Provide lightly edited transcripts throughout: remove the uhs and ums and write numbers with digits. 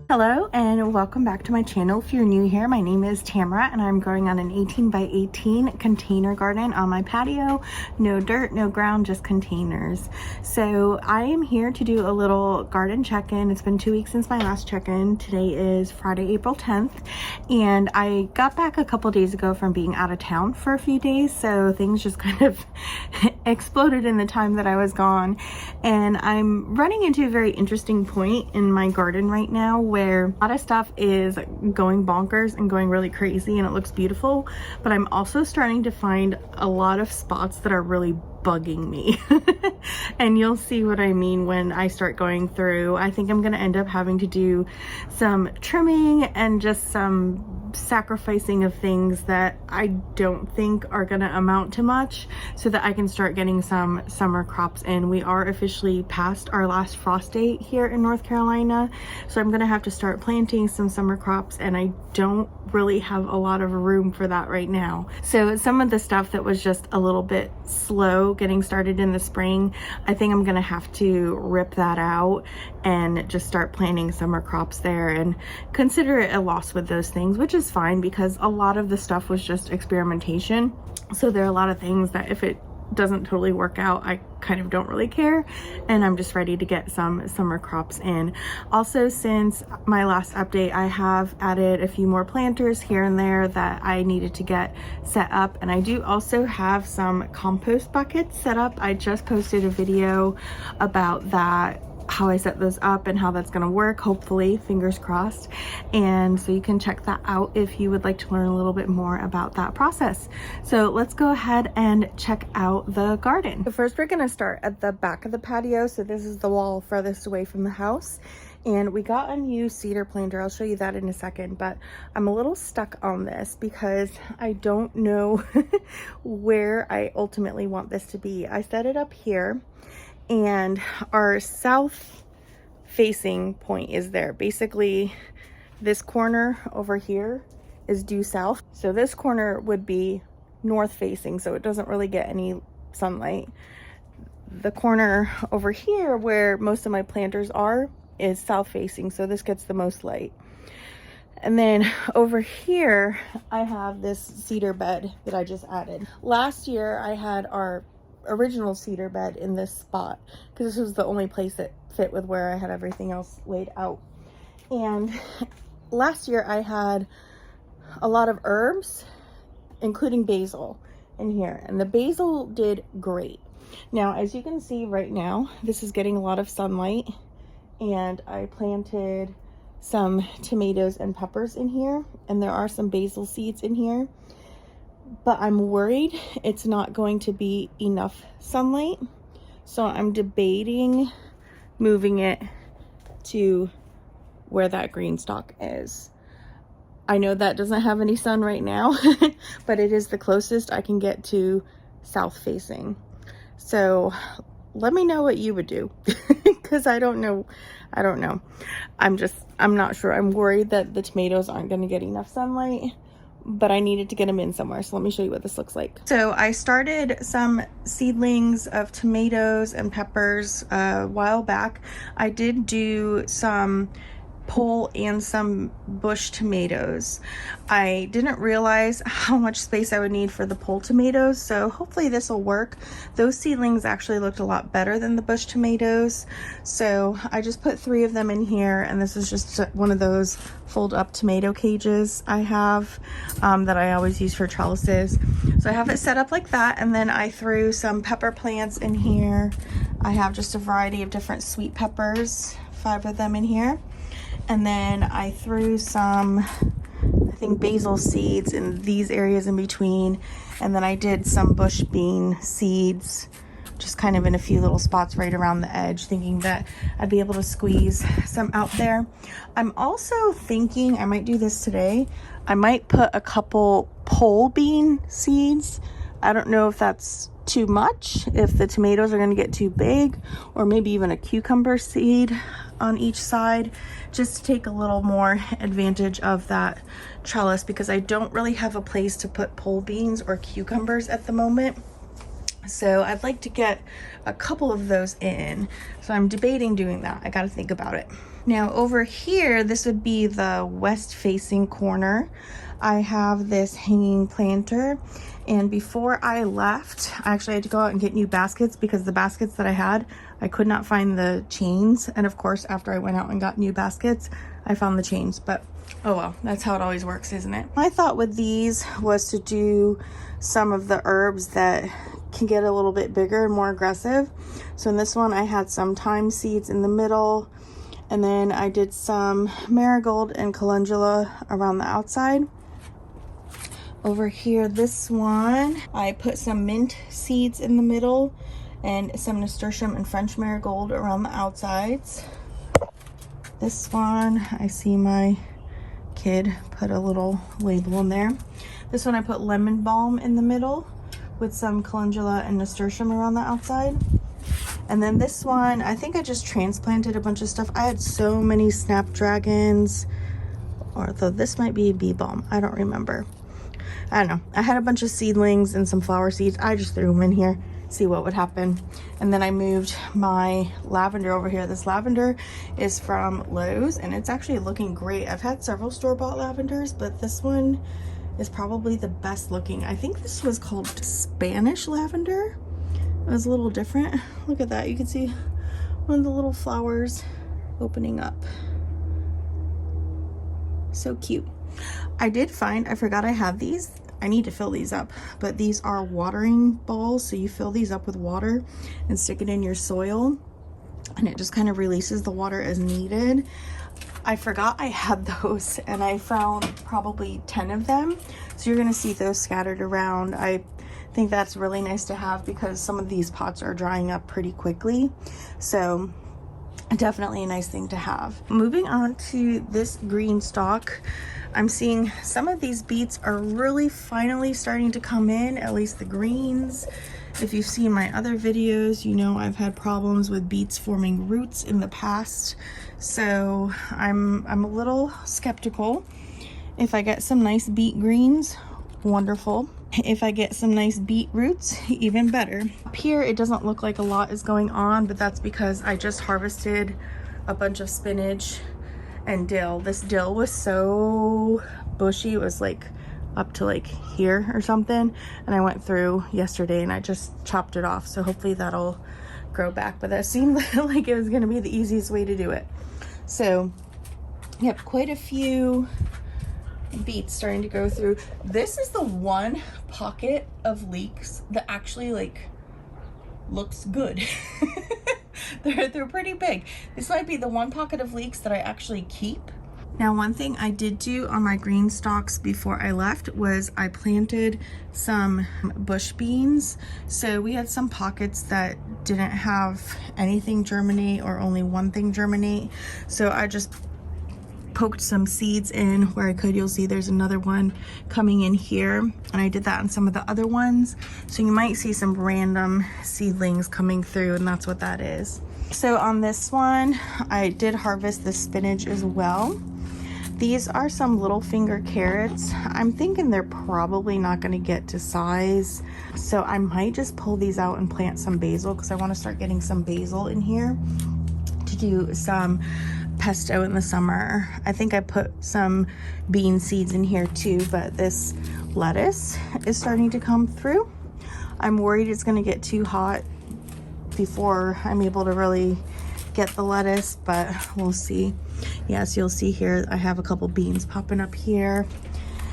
Hello and welcome back to my channel. If you're new here, my name is Tamara and I'm growing on an 18 by 18 container garden on my patio. No dirt, no ground, just containers. So I am here to do a little garden check-in. It's been 2 weeks since my last check-in. Today is Friday, April 10th, and I got back a couple days ago from being out of town for a few days, so things just kind of exploded in the time that I was gone. And I'm running into a very interesting point in my garden right now where a lot of stuff is going bonkers and going really crazy and it looks beautiful, but I'm also starting to find a lot of spots that are really bugging me. And you'll see what I mean when I start going through. I think I'm going to end up having to do some trimming and just some sacrificing of things that I don't think are going to amount to much, so that I can start getting some summer crops in. We are officially past our last frost date here in North Carolina, so I'm going to have to start planting some summer crops, and I don't really have a lot of room for that right now. So some of the stuff that was just a little bit slow getting started in the spring, I think I'm gonna have to rip that out and just start planting summer crops there and consider it a loss with those things, which is fine because a lot of the stuff was just experimentation. So there are a lot of things that if it doesn't totally work out, I kind of don't really care, and I'm just ready to get some summer crops in. Also, since my last update, I have added a few more planters here and there that I needed to get set up, and I do also have some compost buckets set up. I just posted a video about that, how I set those up and how that's going to work, hopefully, fingers crossed. And so you can check that out if you would like to learn a little bit more about that process. So let's go ahead and check out the garden. So first we're going to start at the back of the patio. So this is the wall furthest away from the house, and we got a new cedar planter. I'll show you that in a second, but I'm a little stuck on this because I don't know where I ultimately want this to be. I set it up here, and our south facing point is there. Basically, this corner over here is due south. So this corner would be north facing, so it doesn't really get any sunlight. The corner over here where most of my planters are is south facing, so this gets the most light. And then over here, I have this cedar bed that I just added. Last year, I had our original cedar bed in this spot because this was the only place that fit with where I had everything else laid out. And last year I had a lot of herbs, including basil, in here, and the basil did great. Now, as you can see right now, this is getting a lot of sunlight, and I planted some tomatoes and peppers in here, and there are some basil seeds in here. But I'm worried it's not going to be enough sunlight, so I'm debating moving it to where that green stalk is. I know that doesn't have any sun right now, but it is the closest I can get to south facing. So let me know what you would do, because I don't know. I'm not sure. I'm worried that the tomatoes aren't going to get enough sunlight, but I needed to get them in somewhere. So let me show you what this looks like. So I started some seedlings of tomatoes and peppers a while back. I did do some pole and some bush tomatoes. I didn't realize how much space I would need for the pole tomatoes, so hopefully this will work. Those seedlings actually looked a lot better than the bush tomatoes, so I just put 3 of them in here, and this is just one of those fold up tomato cages I have that I always use for trellises. So I have it set up like that, and then I threw some pepper plants in here. I have just a variety of different sweet peppers, 5 of them in here. And then I threw some, I think, basil seeds in these areas in between. And then I did some bush bean seeds, just kind of in a few little spots right around the edge, thinking that I'd be able to squeeze some out there. I'm also thinking I might do this today. I might put a couple pole bean seeds. I don't know if that's too much, if the tomatoes are going to get too big, or maybe even a cucumber seed on each side, just to take a little more advantage of that trellis, because I don't really have a place to put pole beans or cucumbers at the moment. So I'd like to get a couple of those in. So I'm debating doing that. I got to think about it. Now over here, this would be the west facing corner. I have this hanging planter, and before I left, I actually had to go out and get new baskets because the baskets that I had, I could not find the chains. And of course, after I went out and got new baskets, I found the chains, but oh well, that's how it always works, isn't it? My thought with these was to do some of the herbs that can get a little bit bigger and more aggressive. So in this one, I had some thyme seeds in the middle, and then I did some marigold and calendula around the outside. Over here, this one, I put some mint seeds in the middle and some nasturtium and French marigold around the outsides. This one, I see my kid put a little label in there. This one, I put lemon balm in the middle with some calendula and nasturtium around the outside. And then this one, I think I just transplanted a bunch of stuff. I had so many snapdragons, or though this might be bee balm, I don't remember. I don't know. I had a bunch of seedlings and some flower seeds. I just threw them in here, see what would happen. And then I moved my lavender over here. This lavender is from Lowe's, and it's actually looking great. I've had several store-bought lavenders, but this one is probably the best looking. I think this was called Spanish lavender. It was a little different. Look at that. You can see one of the little flowers opening up. So cute. I did find, I forgot I had these. I need to fill these up, but these are watering balls. So you fill these up with water and stick it in your soil, and it just kind of releases the water as needed. I forgot I had those, and I found probably 10 of them. So you're gonna see those scattered around. I think that's really nice to have because some of these pots are drying up pretty quickly. So definitely a nice thing to have. Moving on to this green stalk, I'm seeing some of these beets are really finally starting to come in, at least the greens. If you've seen my other videos, you know I've had problems with beets forming roots in the past. So I'm a little skeptical. If I get some nice beet greens, wonderful. If I get some nice beet roots, even better. Up here, it doesn't look like a lot is going on, but that's because I just harvested a bunch of spinach and dill. This dill was so bushy. It was like up to like here or something. And I went through yesterday and I just chopped it off. So hopefully that'll grow back. But that seemed like it was gonna be the easiest way to do it. So, yep, quite a few beets starting to go through. This is the one pocket of leeks that actually like looks good. they're pretty big. This might be the one pocket of leeks that I actually keep. Now, one thing I did do on my green stalks before I left was I planted some bush beans. So we had some pockets that didn't have anything germinate or only one thing germinate. So I just poked some seeds in where I could. You'll see there's another one coming in here, and I did that on some of the other ones. So you might see some random seedlings coming through, and that's what that is. So on this one, I did harvest the spinach as well. These are some little finger carrots. I'm thinking they're probably not going to get to size, so I might just pull these out and plant some basil because I want to start getting some basil in here to do some pesto in the summer. I think I put some bean seeds in here too, but this lettuce is starting to come through. I'm worried it's going to get too hot before I'm able to really get the lettuce, but we'll see. Yes, you'll see here I have a couple beans popping up here,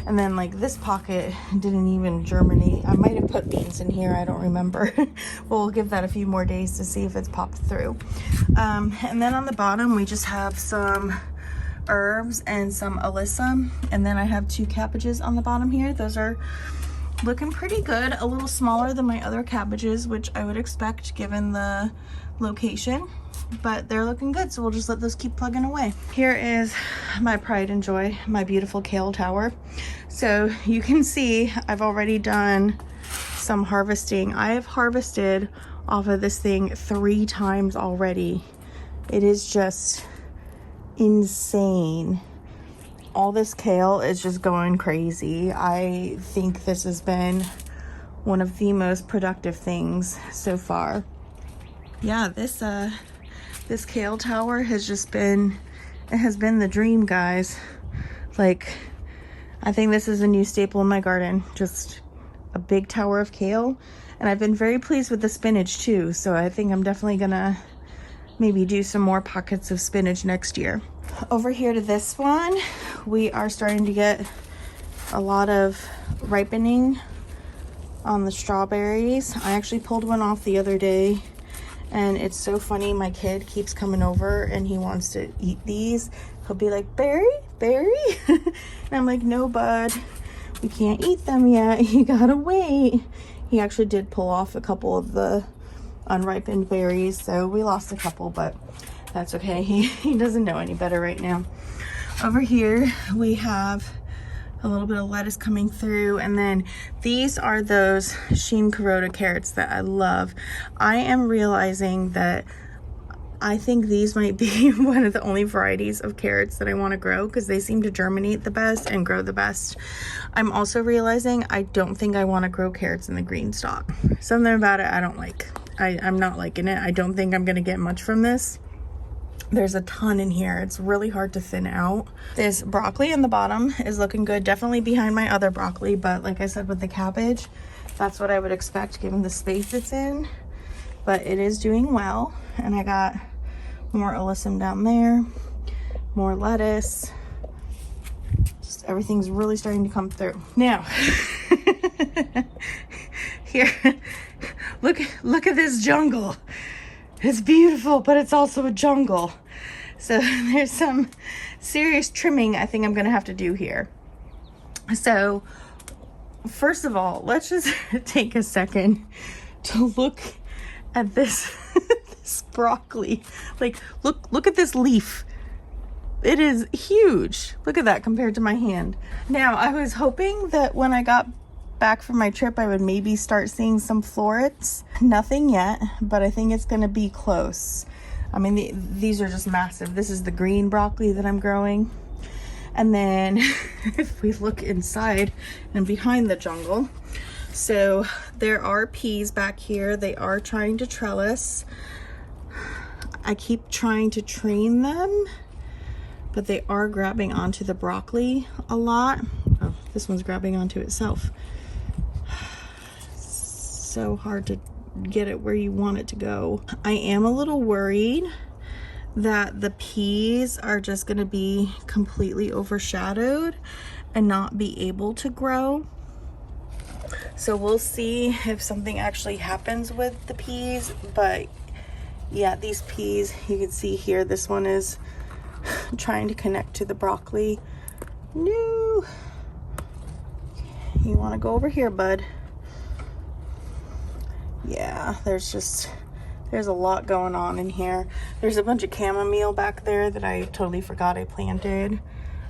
and then like this pocket didn't even germinate. I might have put beans in here, I don't remember. We'll give that a few more days to see if it's popped through. And then on the bottom we just have some herbs and some alyssum, and then I have 2 cabbages on the bottom here. Those are looking pretty good, a little smaller than my other cabbages, which I would expect given the location, but they're looking good, so we'll just let those keep plugging away. Here is my pride and joy, my beautiful kale tower. So you can see I've already done some harvesting. I have harvested off of this thing 3 times already. It is just insane. All this kale is just going crazy. I think this has been one of the most productive things so far. Yeah, this kale tower has just been, it has been the dream, guys. Like, I think this is a new staple in my garden, just a big tower of kale. And I've been very pleased with the spinach too, so I think I'm definitely gonna maybe do some more pockets of spinach next year. Over here to this one, we are starting to get a lot of ripening on the strawberries. I actually pulled one off the other day, and it's so funny. My kid keeps coming over and he wants to eat these. He'll be like, berry, berry. And I'm like, no, bud, we can't eat them yet. You gotta wait. He actually did pull off a couple of the unripened berries, so we lost a couple, but that's okay. He doesn't know any better right now. Over here we have a little bit of lettuce coming through, and then these are those Sheen Kuroda carrots that I love. I am realizing that I think these might be one of the only varieties of carrots that I want to grow, because they seem to germinate the best and grow the best. I'm also realizing I don't think I want to grow carrots in the green stalk. Something about it I don't like. I'm not liking it. I don't think I'm going to get much from this. There's a ton in here. It's really hard to thin out. This broccoli in the bottom is looking good. Definitely behind my other broccoli, but like I said with the cabbage, that's what I would expect given the space it's in. But it is doing well. And I got more alyssum down there, more lettuce. Just everything's really starting to come through. Now, here, look at this jungle. It's beautiful, but it's also a jungle. So there's some serious trimming I think I'm gonna have to do here. So first of all, let's just take a second to look at this this broccoli. Like, look at this leaf. It is huge. Look at that compared to my hand. Now, I was hoping that when I got back from my trip I would maybe start seeing some florets. Nothing yet, but I think it's gonna be close. I mean, these are just massive. This is the green broccoli that I'm growing. And then if we look inside and behind the jungle, so there are peas back here. They are trying to trellis. I keep trying to train them, but they are grabbing onto the broccoli a lot. Oh, this one's grabbing onto itself. So hard to get it where you want it to go. I am a little worried that the peas are just going to be completely overshadowed and not be able to grow. So we'll see if something actually happens with the peas. But yeah, these peas, you can see here, this one is trying to connect to the broccoli. No, you want to go over here, bud. Yeah, there's a lot going on in here. There's a bunch of chamomile back there that I totally forgot I planted.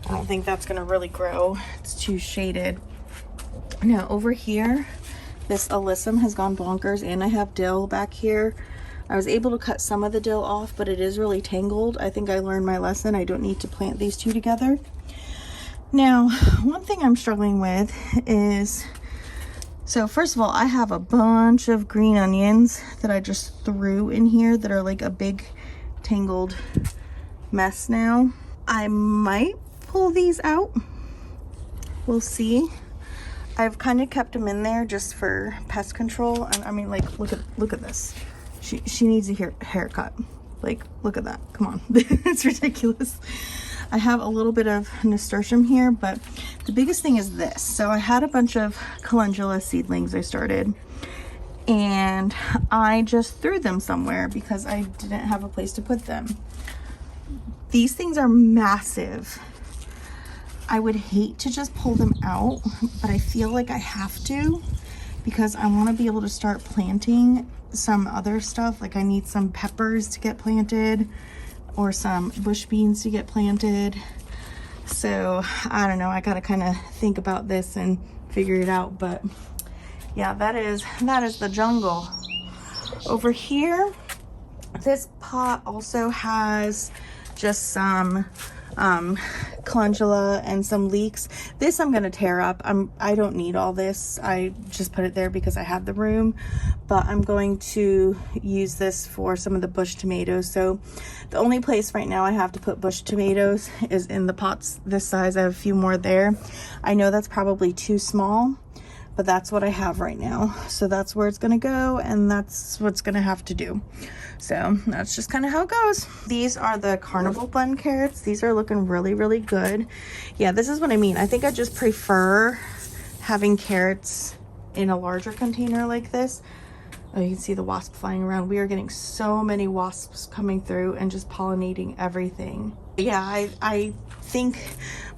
I don't think that's gonna really grow. It's too shaded. Now over here, this alyssum has gone bonkers, and I have dill back here. I was able to cut some of the dill off, but it is really tangled. I think I learned my lesson. I don't need to plant these two together. Now, one thing I'm struggling with is, so first of all, I have a bunch of green onions that I just threw in here that are like a big tangled mess now. I might pull these out. We'll see. I've kind of kept them in there just for pest control. And I mean, like, look at this. She needs a haircut. Like, look at that. Come on. It's ridiculous. I have a little bit of nasturtium here, but the biggest thing is this. So I had a bunch of calendula seedlings I started, and I just threw them somewhere because I didn't have a place to put them. These things are massive. I would hate to just pull them out, but I feel like I have to because I want to be able to start planting some other stuff. Like I need some peppers to get planted or some bush beans to get planted. So I don't know, I gotta kind of think about this and figure it out. But yeah, that is the jungle. Over here, this pot also has just some calendula and some leeks. This I'm gonna tear up. I don't need all this. I just put it there because I have the room, but I'm going to use this for some of the bush tomatoes. So the only place right now I have to put bush tomatoes is in the pots this size. I have a few more there. I know that's probably too small, but that's what I have right now. So that's where it's gonna go, and that's what's gonna have to do. So that's just kind of how it goes. These are the Carnival blend carrots. These are looking really, really good. Yeah, this is what I mean. I think I just prefer having carrots in a larger container like this. Oh, you can see the wasp flying around. We are getting so many wasps coming through and just pollinating everything. Yeah, I think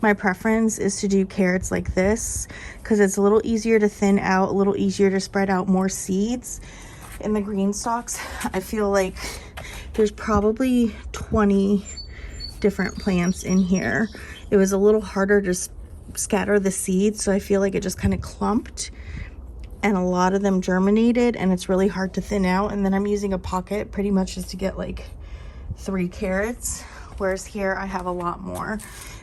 my preference is to do carrots like this because it's a little easier to thin out, a little easier to spread out more seeds. In the green stalks, I feel like there's probably 20 different plants in here. It was a little harder to scatter the seeds, so I feel like it just kind of clumped, and a lot of them germinated, and it's really hard to thin out. And then I'm using a pocket pretty much just to get like 3 carrots, whereas here I have a lot more.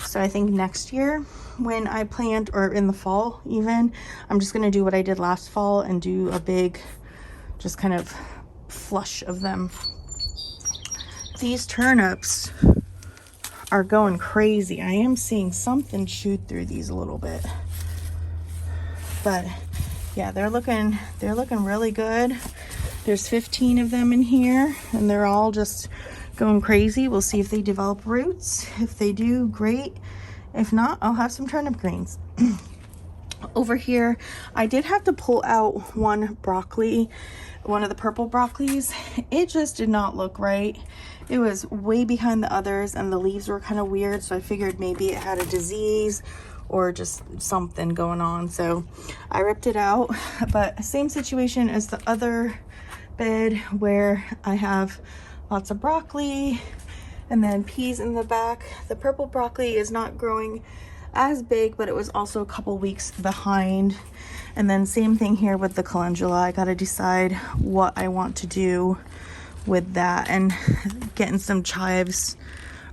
So I think next year when I plant, or in the fall even, I'm just gonna do what I did last fall and do a big just kind of flush of them. These turnips are going crazy. I am seeing something shoot through these a little bit, but yeah, they're looking really good. There's 15 of them in here, and they're all just going crazy. We'll see if they develop roots. If they do, great. If not, I'll have some turnip greens. Over here, I did have to pull out one broccoli, one of the purple broccolis. It just did not look right. It was way behind the others, and the leaves were kind of weird, so I figured maybe it had a disease or just something going on. So I ripped it out, but same situation as the other bed where I have lots of broccoli and then peas in the back. The purple broccoli is not growing as big, but it was also a couple weeks behind. And then same thing here with the calendula. I gotta decide what I want to do with that, and getting some chives,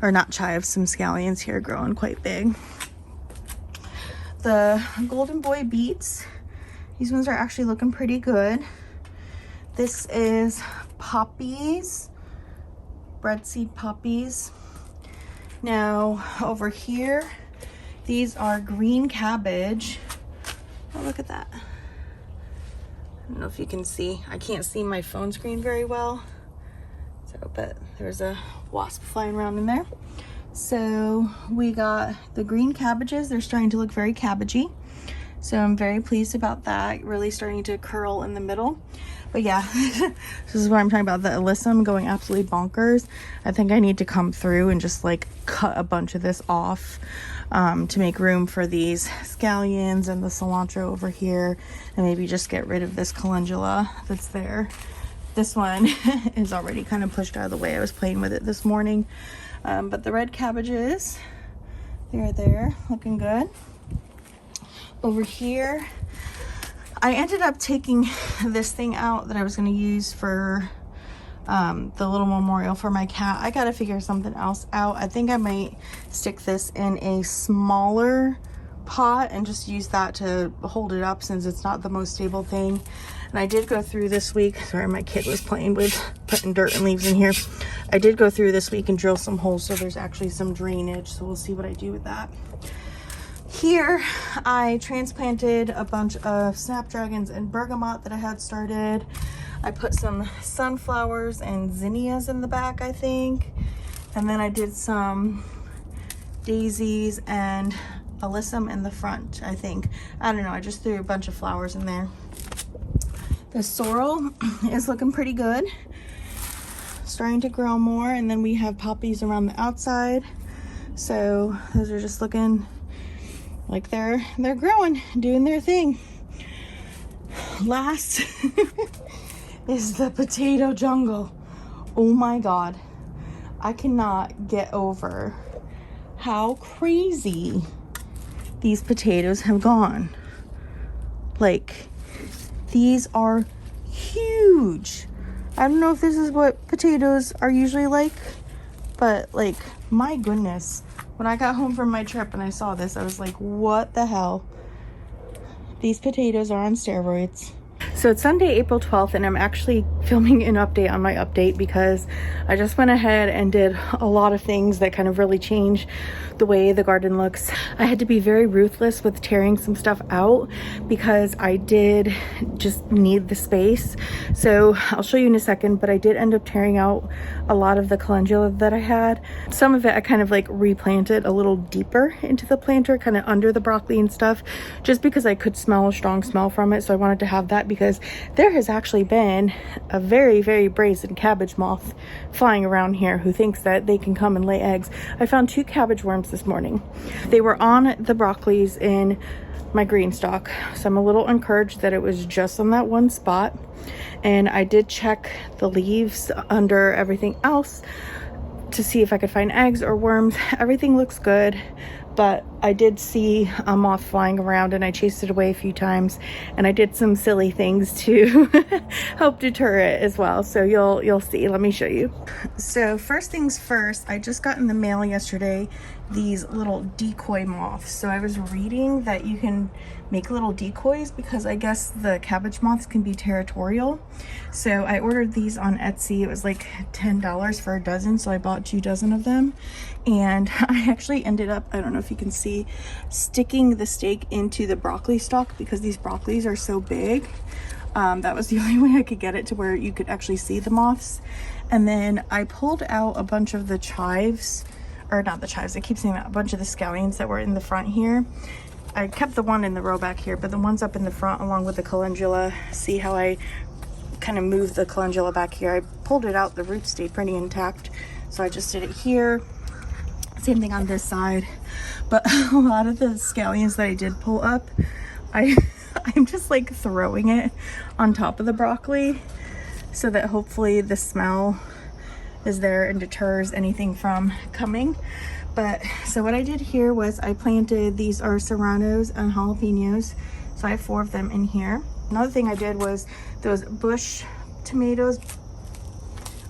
or not chives, some scallions here growing quite big. The golden boy beets, these ones are actually looking pretty good. This is poppies, breadseed poppies. Now over here, these are green cabbage. Oh, look at that. I don't know if you can see. I can't see my phone screen very well. So, but there's a wasp flying around in there. So we got the green cabbages. They're starting to look very cabbagey. So I'm very pleased about that. Really starting to curl in the middle. But yeah, this is what I'm talking about. The alyssum going absolutely bonkers. I think I need to come through and just like cut a bunch of this off to make room for these scallions and the cilantro over here, and maybe just get rid of this calendula that's there. This one is already kind of pushed out of the way. I was playing with it this morning. But the red cabbages, they're there, looking good. Over here, I ended up taking this thing out that I was going to use for the little memorial for my cat. I got to figure something else out. I think I might stick this in a smaller pot and just use that to hold it up, since it's not the most stable thing. And I did go through this week, sorry, my kid was playing with putting dirt and leaves in here. I did go through this week and drill some holes, so there's actually some drainage, so we'll see what I do with that. Here I transplanted a bunch of snapdragons and bergamot that I had started. I put some sunflowers and zinnias in the back, I think, and then I did some daisies and alyssum in the front, I think. I don't know, I just threw a bunch of flowers in there. The sorrel is looking pretty good, starting to grow more, and then we have poppies around the outside. So those are just looking like they're growing, doing their thing. Last is the potato jungle. Oh my God, I cannot get over how crazy these potatoes have gone. Like, these are huge. I don't know if this is what potatoes are usually like, but like, my goodness, When I got home from my trip and I saw this, I was like, what the hell? These potatoes are on steroids. So it's Sunday, April 12th, and I'm actually filming an update on my update because I just went ahead and did a lot of things that kind of really changed the way the garden looks. I had to be very ruthless with tearing some stuff out because I did just need the space. So I'll show you in a second, but I did end up tearing out a lot of the calendula that I had. Some of it I kind of like replanted a little deeper into the planter, kind of under the broccoli and stuff, just because I could smell a strong smell from it. So I wanted to have that because there has actually been a very, very brazen cabbage moth flying around here who thinks that they can come and lay eggs. I found 2 cabbage worms this morning. They were on the broccolis in my green stalk, so I'm a little encouraged that it was just on that one spot. And I did check the leaves under everything else to see if I could find eggs or worms. Everything looks good, but I did see a moth flying around and I chased it away a few times, and I did some silly things to help deter it as well. So you'll see. Let me show you. So first things first, I just got in the mail yesterday these little decoy moths. So I was reading that you can make little decoys because I guess the cabbage moths can be territorial. So I ordered these on Etsy. It was like $10 for a dozen, so I bought 2 dozen of them. And I actually ended up, I don't know if you can see, sticking the stake into the broccoli stalk because these broccolis are so big. That was the only way I could get it to where you could actually see the moths. And then I pulled out a bunch of the chives, or not the chives, I keep saying that, a bunch of the scallions that were in the front here. I kept the one in the row back here, but the ones up in the front along with the calendula, see how I kind of moved the calendula back here? I pulled it out, the roots stayed pretty intact, so I just did it here. Same thing on this side. But a lot of the scallions that I did pull up, I'm just like throwing it on top of the broccoli so that hopefully the smell is there and deters anything from coming. But so what I did here was I planted, these are serranos and jalapenos, so I have 4 of them in here. Another thing I did was those bush tomatoes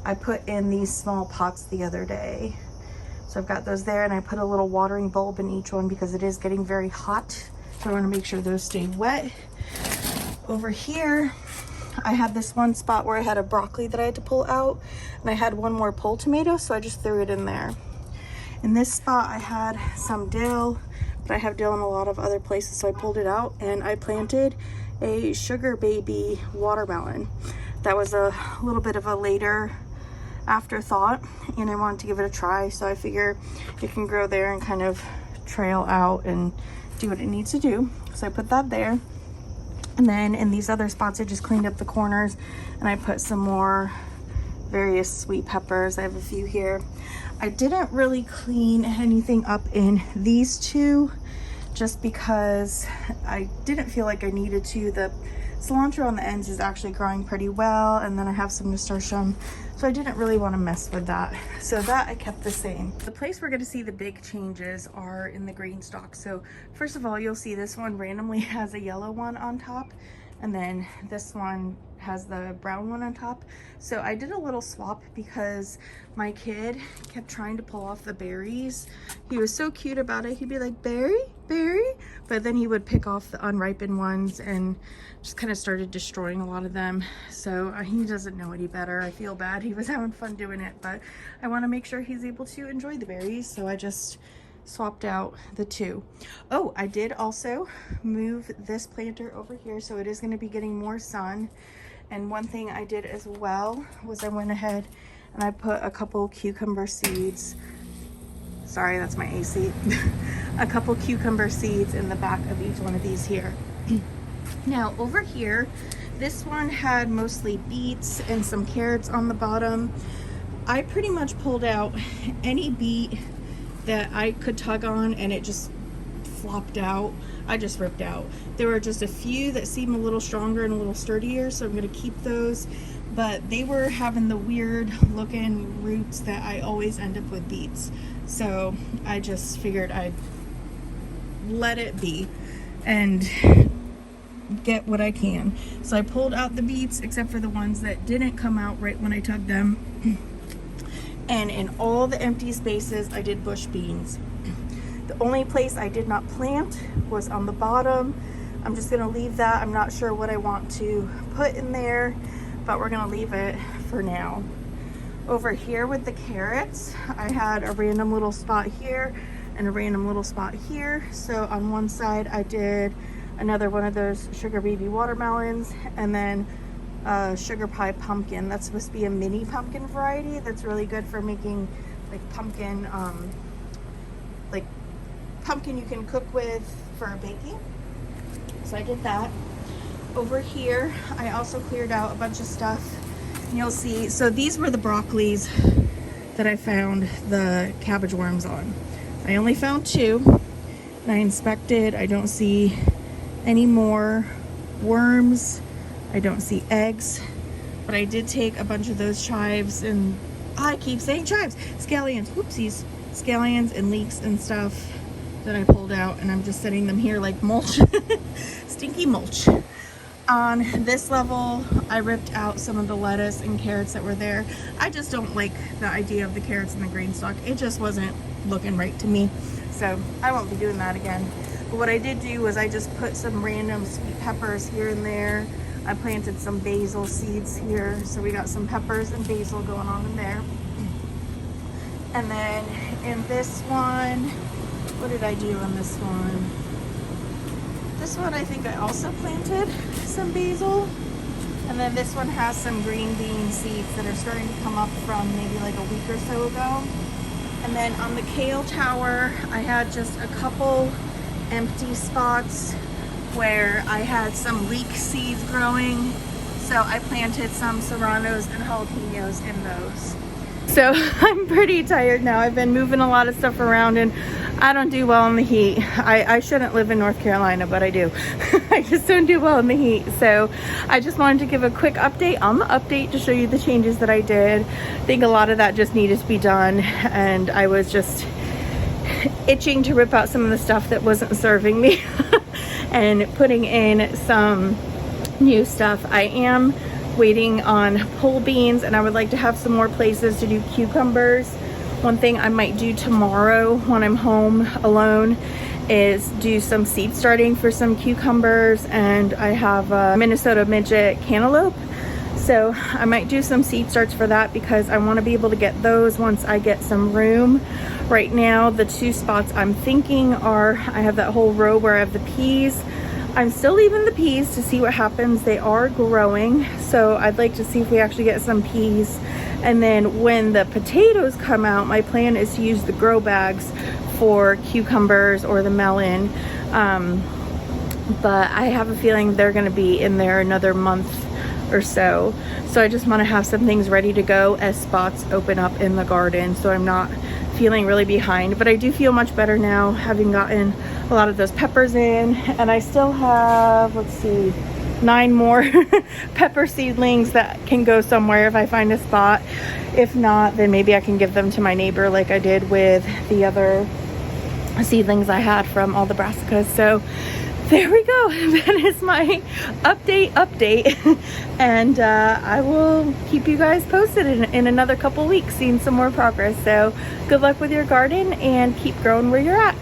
I put in these small pots the other day. So I've got those there, and I put a little watering bulb in each one because it is getting very hot, so I want to make sure those stay wet. Over here I had this one spot where I had a broccoli that I had to pull out, and I had one more pole tomato, so I just threw it in there. In this spot I had some dill, but I have dill in a lot of other places, so I pulled it out and I planted a sugar baby watermelon. That was a little bit of a later afterthought, and I wanted to give it a try, so I figure it can grow there and kind of trail out and do what it needs to do. So I put that there. And then in these other spots I just cleaned up the corners and I put some more various sweet peppers. I have a few here. I didn't really clean anything up in these 2 just because I didn't feel like I needed to. The cilantro on the ends is actually growing pretty well, and then I have some nasturtium, so I didn't really want to mess with that. So that I kept the same. The place we're going to see the big changes are in the green stalk. So first of all, you'll see this one randomly has a yellow one on top, and then this one has the brown one on top. So I did a little swap because my kid kept trying to pull off the berries. He was so cute about it. He'd be like, berry, berry, but then he would pick off the unripened ones and just kind of started destroying a lot of them. So he doesn't know any better. I feel bad. He was having fun doing it, but I want to make sure he's able to enjoy the berries, so I just swapped out the 2. Oh, I did also move this planter over here, so it is going to be getting more sun. And one thing I did as well was I went ahead and I put a couple cucumber seeds, sorry, that's my AC, a couple cucumber seeds in the back of each one of these here. Now over here, this one had mostly beets and some carrots on the bottom. I pretty much pulled out any beet that I could tug on and it just flopped out. I just ripped out. There were just a few that seemed a little stronger and a little sturdier, so I'm going to keep those, but they were having the weird looking roots that I always end up with beets, so I just figured I'd let it be and get what I can. So I pulled out the beets except for the ones that didn't come out right when I tugged them, and in all the empty spaces I did bush beans. The only place I did not plant was on the bottom. I'm just gonna leave that. I'm not sure what I want to put in there, but we're gonna leave it for now. Over here with the carrots, I had a random little spot here and a random little spot here. So on one side I did another one of those sugar baby watermelons, and then sugar pie pumpkin. That's supposed to be a mini pumpkin variety that's really good for making like pumpkin you can cook with for baking. So I did that. Over here I also cleared out a bunch of stuff, and you'll see, so these were the broccolis that I found the cabbage worms on. I only found 2, and I inspected. I don't see any more worms. I don't see eggs, but I did take a bunch of those chives, and I keep saying chives, scallions, whoopsies, scallions and leeks and stuff that I pulled out, and I'm just setting them here like mulch, stinky mulch. On this level, I ripped out some of the lettuce and carrots that were there. I just don't like the idea of the carrots and the green stalk. It just wasn't looking right to me, so I won't be doing that again. But what I did do was I just put some random sweet peppers here and there. I planted some basil seeds here, so we got some peppers and basil going on in there. And then in this one, what did I do on this one? This one I think I also planted some basil. And then this one has some green bean seeds that are starting to come up from maybe like a week or so ago. And then on the kale tower, I had just a couple empty spots where I had some leek seeds growing. So I planted some serranos and jalapenos in those. So I'm pretty tired now. I've been moving a lot of stuff around, and I don't do well in the heat. I shouldn't live in North Carolina, but I do. I just don't do well in the heat. So I just wanted to give a quick update on the update to show you the changes that I did. I think a lot of that just needed to be done, and I was just itching to rip out some of the stuff that wasn't serving me and putting in some new stuff. I am waiting on pole beans, and I would like to have some more places to do cucumbers. One thing I might do tomorrow when I'm home alone is do some seed starting for some cucumbers, and I have a Minnesota midget cantaloupe, so I might do some seed starts for that because I want to be able to get those once I get some room. Right now the 2 spots I'm thinking are, I have that whole row where I have the peas. I'm still leaving the peas to see what happens. They are growing, so I'd like to see if we actually get some peas. And then when the potatoes come out, my plan is to use the grow bags for cucumbers or the melon. But I have a feeling they're gonna be in there another month or so. So I just wanna have some things ready to go as spots open up in the garden, so I'm not feeling really behind. But I do feel much better now, having gotten a lot of those peppers in, and I still have, let's see, 9 more pepper seedlings that can go somewhere if I find a spot. If not, then maybe I can give them to my neighbor like I did with the other seedlings I had from all the brassicas. So there we go. That is my update. And I will keep you guys posted in another couple weeks, seeing some more progress. So good luck with your garden, and keep growing where you're at.